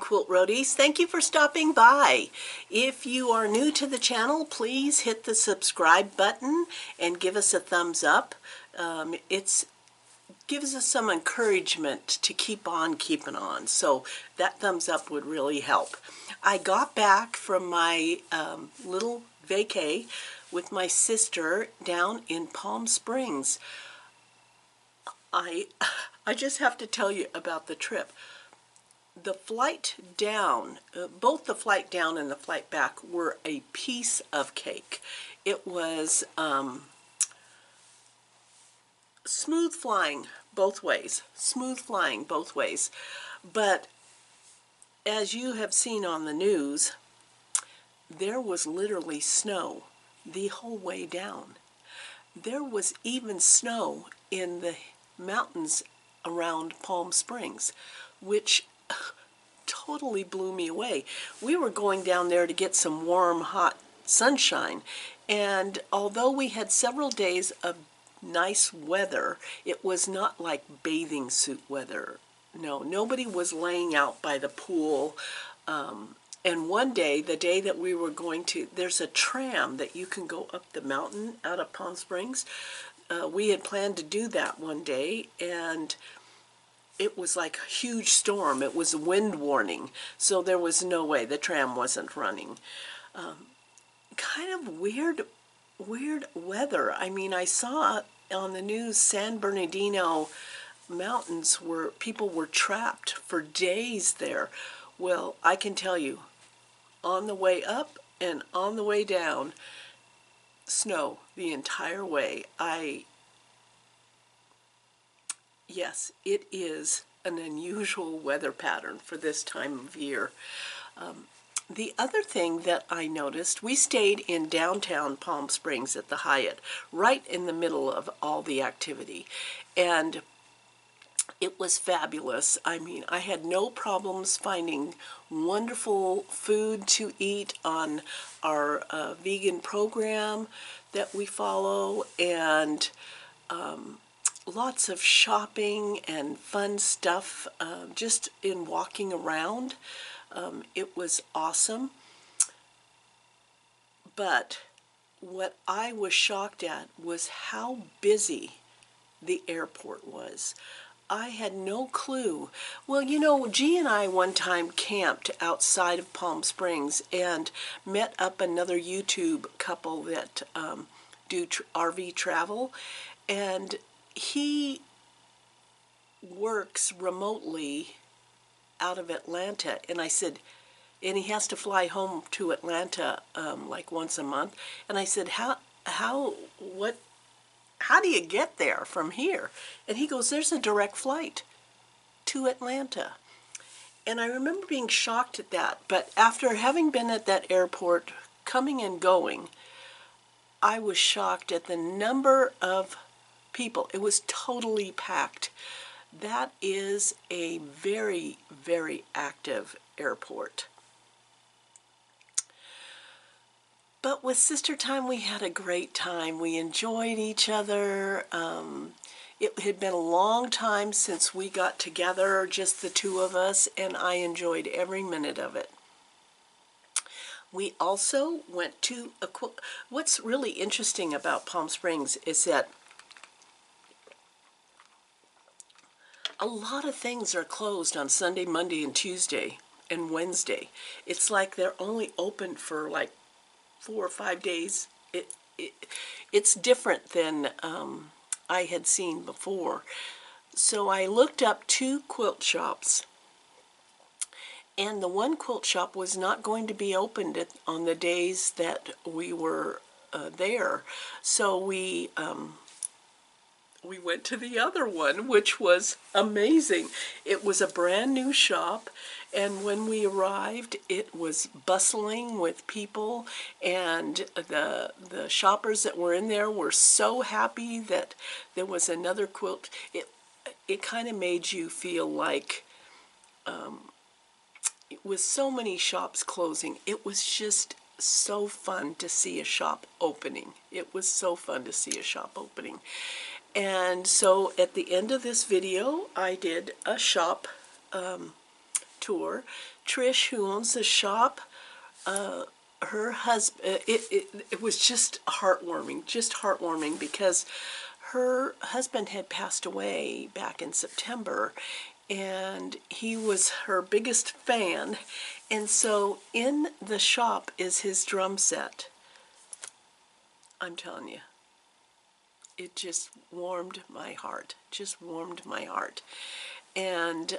Quilt Roadies. Thank you for stopping by. If you are new to the channel, please hit the subscribe button and give us a thumbs up. It gives us some encouragement to keep on keeping on, so that thumbs up would really help. I got back from my little vacay with my sister down in Palm Springs. I just have to tell you about the trip. The flight down, both the flight down and the flight back were a piece of cake. It was smooth flying both ways, But as you have seen on the news, there was literally snow the whole way down. There was even snow in the mountains around Palm Springs, which totally blew me away. We were going down there to get some warm, hot sunshine, and although we had several days of nice weather, it was not like bathing suit weather. No, nobody was laying out by the pool. And one day, the day that we were going to, there's a tram that you can go up the mountain out of Palm Springs. We had planned to do that one day, and it was like a huge storm. It was a wind warning, so there was no way the tram wasn't running. Kind of weird weather. I mean, I saw on the news San Bernardino mountains where people were trapped for days there. Well, I can tell you, on the way up and on the way down, snow the entire way. Yes, it is an unusual weather pattern for this time of year. The other thing that I noticed, we stayed in downtown Palm Springs at the Hyatt, right in the middle of all the activity, and it was fabulous. I mean, I had no problems finding wonderful food to eat on our vegan program that we follow, and lots of shopping and fun stuff just in walking around. It was awesome. But what I was shocked at was how busy the airport was. I had no clue. Well, you know, G and I one time camped outside of Palm Springs and met up another YouTube couple that do RV travel, and he works remotely out of Atlanta, and I said, and he has to fly home to Atlanta like once a month, and I said, how do you get there from here? And he goes, there's a direct flight to Atlanta. And I remember being shocked at that, but after having been at that airport coming and going, I was shocked at the number of people. It was totally packed. That is a very, very active airport. But with Sister Time, we had a great time. We enjoyed each other. It had been a long time since we got together, just the two of us, and I enjoyed every minute of it. We also went to a quilt. What's really interesting about Palm Springs is that a lot of things are closed on Sunday, Monday, and Tuesday, and Wednesday. It's like they're only open for like 4 or 5 days. It's different than I had seen before. So I looked up 2 quilt shops, and the one quilt shop was not going to be opened on the days that we were there. So we went to the other one, which was amazing. It was a brand new shop, and when we arrived, it was bustling with people, and the shoppers that were in there were so happy that there was another quilt. It kind of made you feel like, with so many shops closing, it was just so fun to see a shop opening. It was so fun to see a shop opening. And so at the end of this video, I did a shop tour Trish, who owns the shop, her husband, it was just heartwarming because her husband had passed away back in September, and he was her biggest fan, and so in the shop is his drum set. I'm telling you, it just warmed my heart, and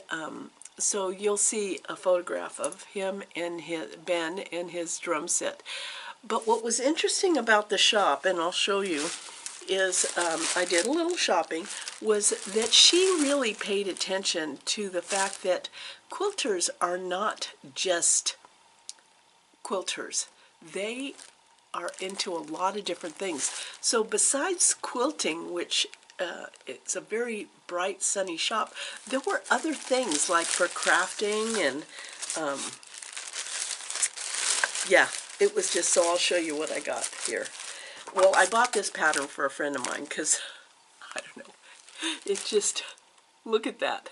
so you'll see a photograph of him and Ben and his drum set. But what was interesting about the shop, and I'll show you, is I did a little shopping, was that she really paid attention to the fact that quilters are not just quilters. They are into a lot of different things. So besides quilting, which it's a very bright, sunny shop, there were other things like for crafting and yeah, it was just, so I'll show you what I got here. Well, I bought this pattern for a friend of mine because, I don't know, it just, look at that.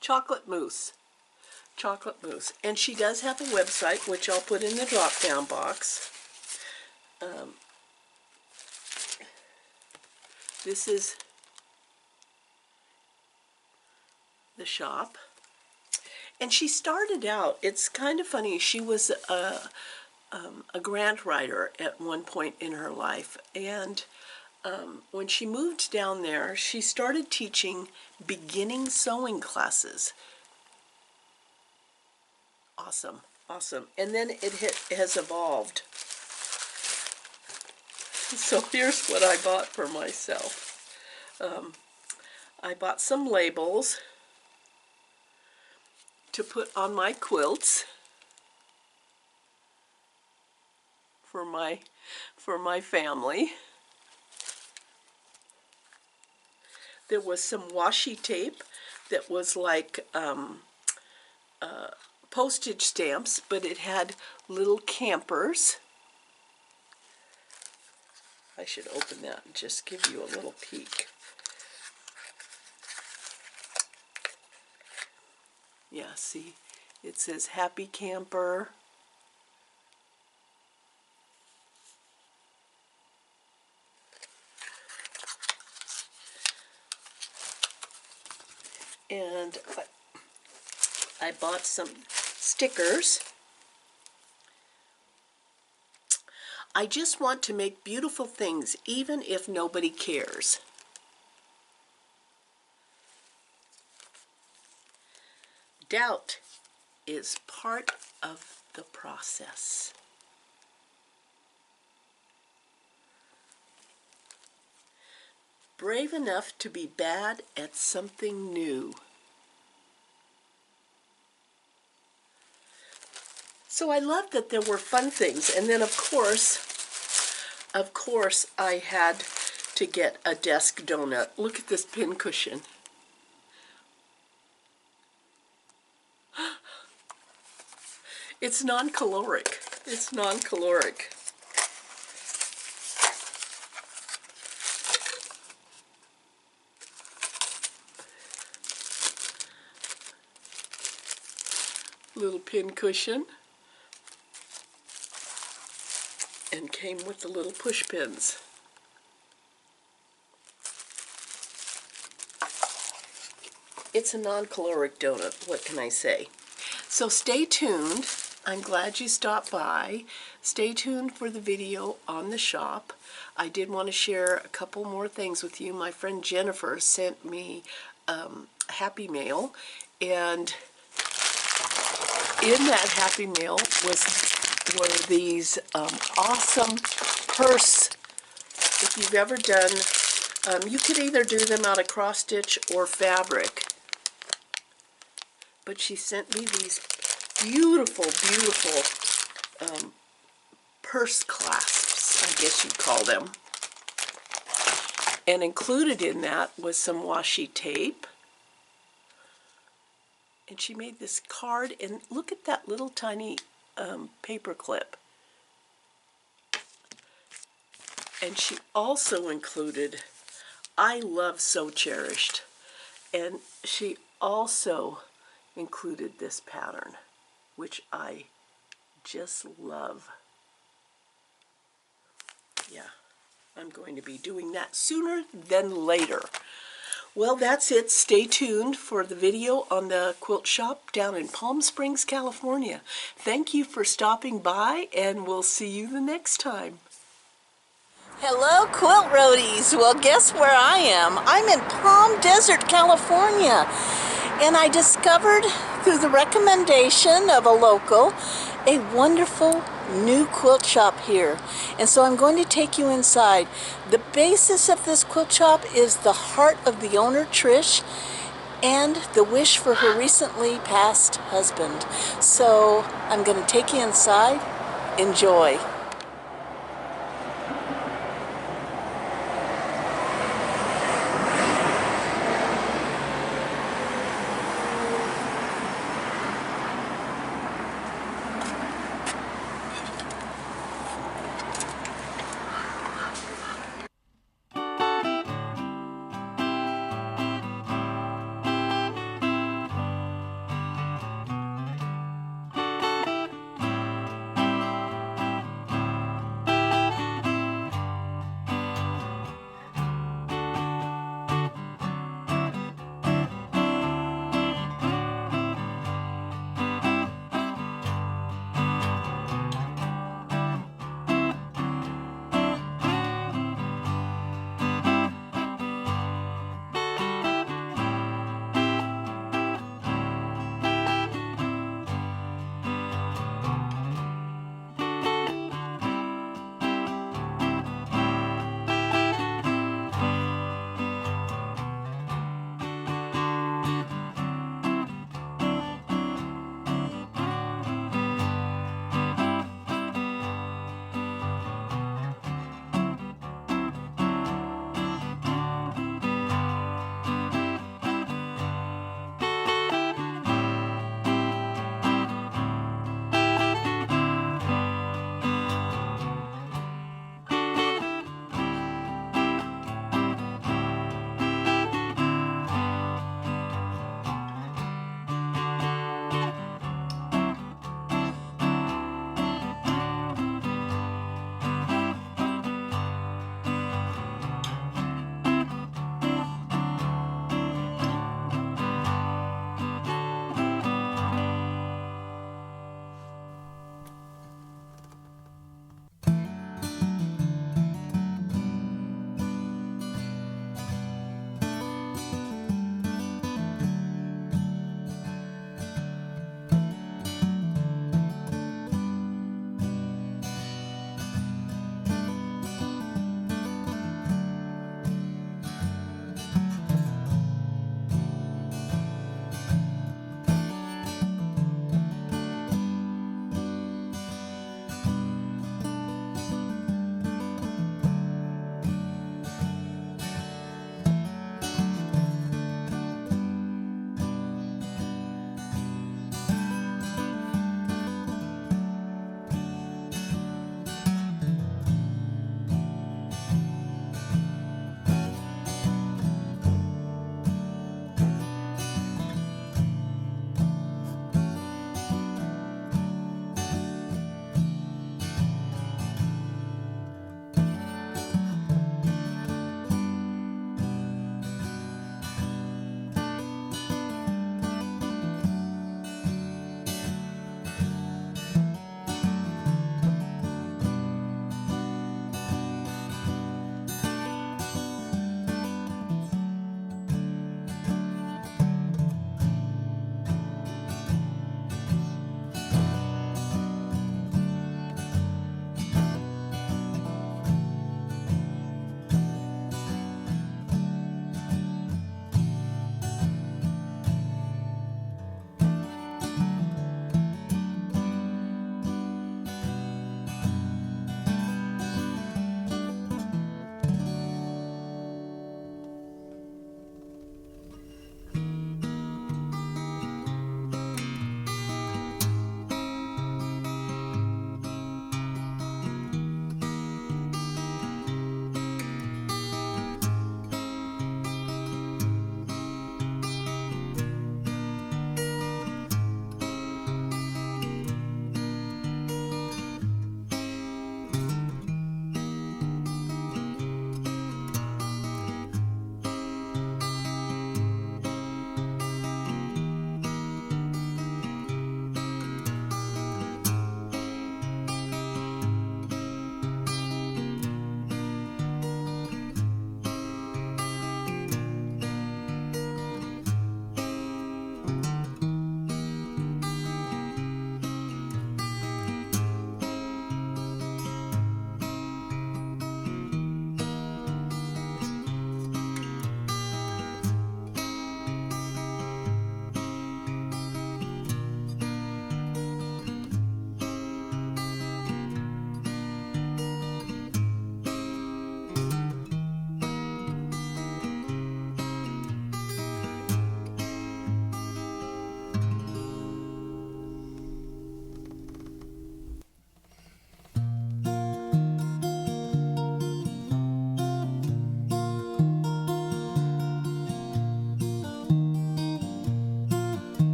Chocolate mousse. And she does have a website, which I'll put in the drop-down box. This is the shop. And she started out, it's kind of funny, she was a grant writer at one point in her life, and when she moved down there, she started teaching beginning sewing classes. Awesome. And then it has evolved. So here's what I bought for myself. I bought some labels to put on my quilts for my family. There was some washi tape that was like postage stamps, but it had little campers. I should open that and just give you a little peek. Yeah, see, it says Happy Camper. And I bought some stickers. I just want to make beautiful things, even if nobody cares. Doubt is part of the process. Brave enough to be bad at something new. So I loved that there were fun things. And then of course, I had to get a desk donut. Look at this pin cushion. It's non-caloric. Little pin cushion. And came with the little push pins. It's a non-caloric donut, what can I say? So stay tuned. I'm glad you stopped by. Stay tuned for the video on the shop. I did want to share a couple more things with you. My friend Jennifer sent me Happy Mail, and in that Happy Mail were these awesome purse. If you've ever done, you could either do them out of cross stitch or fabric. But she sent me these beautiful purse clasps, I guess you'd call them. And included in that was some washi tape. And she made this card, and look at that little tiny paper clip. And she also included, I love So Cherished, and she also included this pattern, which I just love. Yeah, I'm going to be doing that sooner than later. Well, that's it. Stay tuned for the video on the quilt shop down in Palm Springs, California. Thank you for stopping by, and we'll see you the next time. Hello, Quilt Roadies. Well, guess where I am? I'm in Palm Desert, California. And I discovered, through the recommendation of a local, a wonderful new quilt shop here. And so I'm going to take you inside. The basis of this quilt shop is the heart of the owner, Trish, and the wish for her recently passed husband. So I'm going to take you inside. Enjoy.